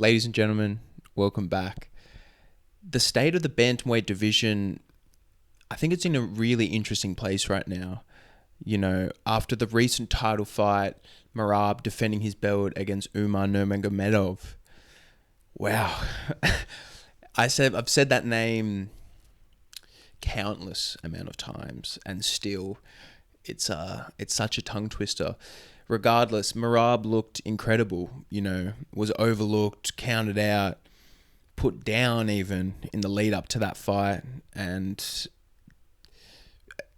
Ladies and gentlemen, welcome back. The state of the bantamweight division, I think it's in a really interesting place right now. You know, after the recent title fight, Merab defending his belt against Umar Nurmagomedov. Wow. I've said that name countless amount of times, and still it's such a tongue twister. Regardless, Merab looked incredible, was overlooked, counted out, put down even in the lead up to that fight. And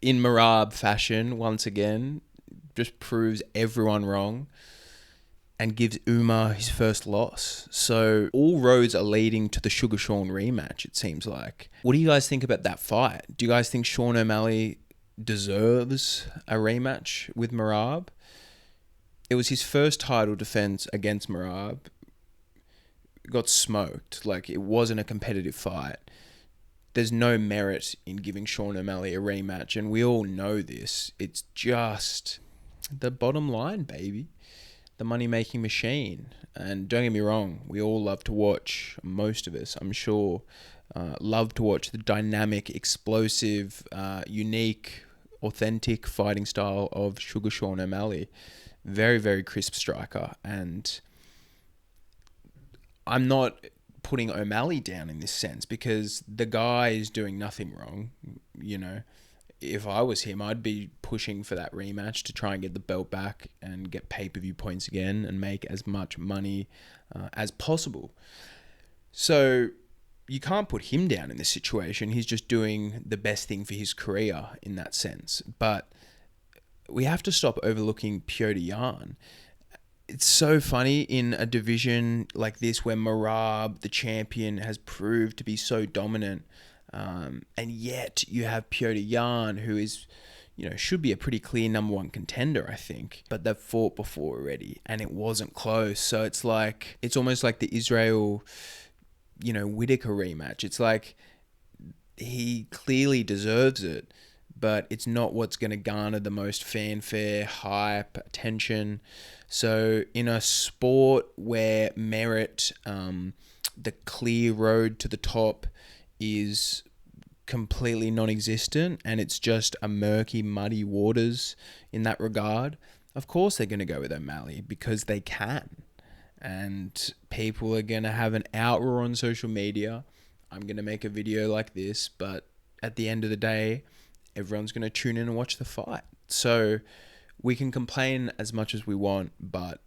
in Merab fashion, once again, just proves everyone wrong and gives Umar his first loss. So all roads are leading to the Suga Sean rematch, it seems like. What do you guys think about that fight? Do you guys think Sean O'Malley deserves a rematch with Merab? It was his first title defense against Merab. Got smoked. Like, it wasn't a competitive fight. There's no merit in giving Sean O'Malley a rematch, and we all know this. It's just the bottom line, baby. The money-making machine. And don't get me wrong, we all love to watch, most of us, I'm sure, love to watch the dynamic, explosive, unique, authentic fighting style of Suga Sean O'Malley. Very, very crisp striker. And I'm not putting O'Malley down in this sense because the guy is doing nothing wrong. If I was him, I'd be pushing for that rematch to try and get the belt back and get pay-per-view points again and make as much money as possible. So you can't put him down in this situation. He's just doing the best thing for his career in that sense. But we have to stop overlooking Petr Yan. It's so funny in a division like this where Merab, the champion, has proved to be so dominant. And yet you have Petr Yan, who is, should be a pretty clear number one contender, I think. But they've fought before already, and it wasn't close. So it's almost like the Israel, Whitaker rematch. It's like he clearly deserves it, but it's not what's going to garner the most fanfare, hype, attention. So in a sport where merit, the clear road to the top is completely non-existent and it's just a murky, muddy waters in that regard, of course they're going to go with O'Malley because they can. And people are going to have an outroar on social media. I'm going to make a video like this, but at the end of the day, everyone's going to tune in and watch the fight. So we can complain as much as we want, but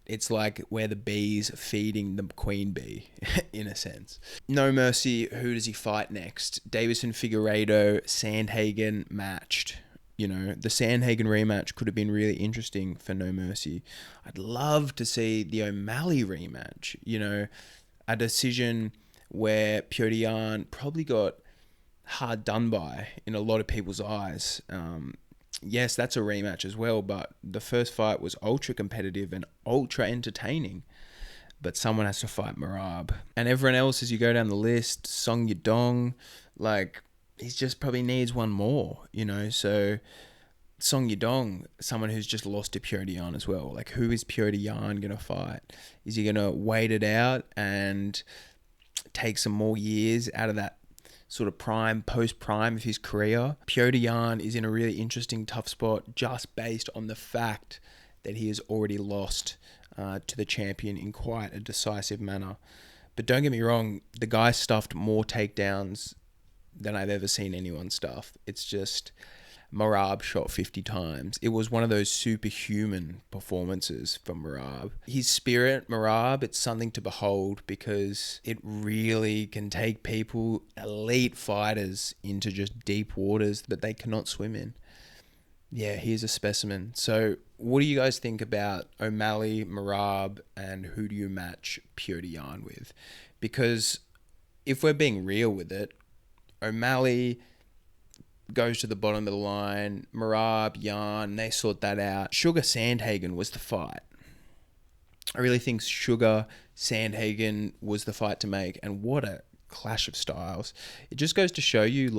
it's like we're the bees feeding the queen bee, in a sense. No mercy, who does he fight next? Davison Figueiredo, Sandhagen matched. The Sandhagen rematch could have been really interesting for No Mercy. I'd love to see the O'Malley rematch. A decision where Petr Yan probably got hard done by in a lot of people's eyes. Yes, that's a rematch as well, but the first fight was ultra competitive and ultra entertaining. But someone has to fight Merab. And everyone else, as you go down the list, Song Yadong, he just probably needs one more, So Song Yadong, someone who's just lost to Petr Yan as well. Who is Petr Yan going to fight? Is he going to wait it out and take some more years out of that sort of post-prime of his career? Petr Yan is in a really interesting, tough spot just based on the fact that he has already lost to the champion in quite a decisive manner. But don't get me wrong, the guy stuffed more takedowns than I've ever seen anyone stuff. It's just Merab shot 50 times. It was one of those superhuman performances from Merab. His spirit, Merab, it's something to behold because it really can take people, elite fighters, into just deep waters that they cannot swim in. Yeah, he's a specimen. So what do you guys think about O'Malley, Merab, and who do you match Petr Yan with? Because if we're being real with it, O'Malley goes to the bottom of the line. Merab, Yan, they sort that out. Suga Sandhagen was the fight. I really think Suga Sandhagen was the fight to make, and what a clash of styles. It just goes to show you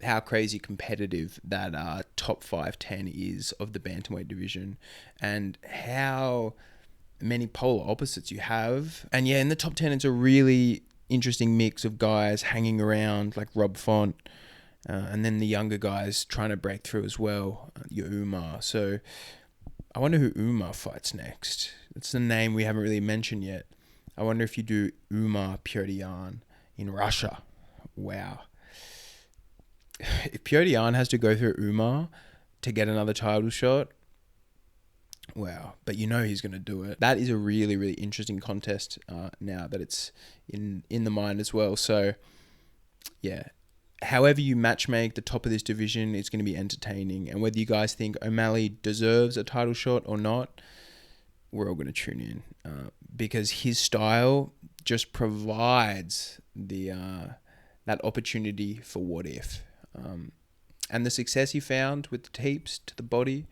how crazy competitive that top 5-10 is of the bantamweight division, and how many polar opposites you have. And yeah, in the top 10, it's a really interesting mix of guys hanging around like Rob Font, and then the younger guys trying to break through as well, your Umar. So I wonder who Umar fights next. That's the name we haven't really mentioned yet. I wonder if you do Umar Petr Yan in Russia. Wow. If Petr Yan has to go through Umar to get another title shot, wow. But you know he's going to do it. That is a really, really interesting contest now that it's in the mind as well. So, yeah. However you matchmake the top of this division, it's going to be entertaining. And whether you guys think O'Malley deserves a title shot or not, we're all going to tune in. Because his style just provides that opportunity for what if. And the success he found with the teeps to the body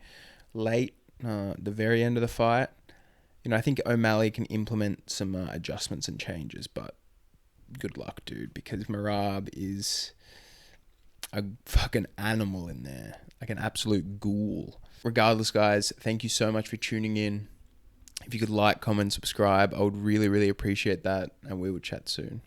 late, the very end of the fight, I think O'Malley can implement some adjustments and changes, but good luck, dude, because Merab is a fucking animal in there, like an absolute ghoul. Regardless, guys, thank you so much for tuning in. If you could like, comment, subscribe, I would really, really appreciate that, and we will chat soon.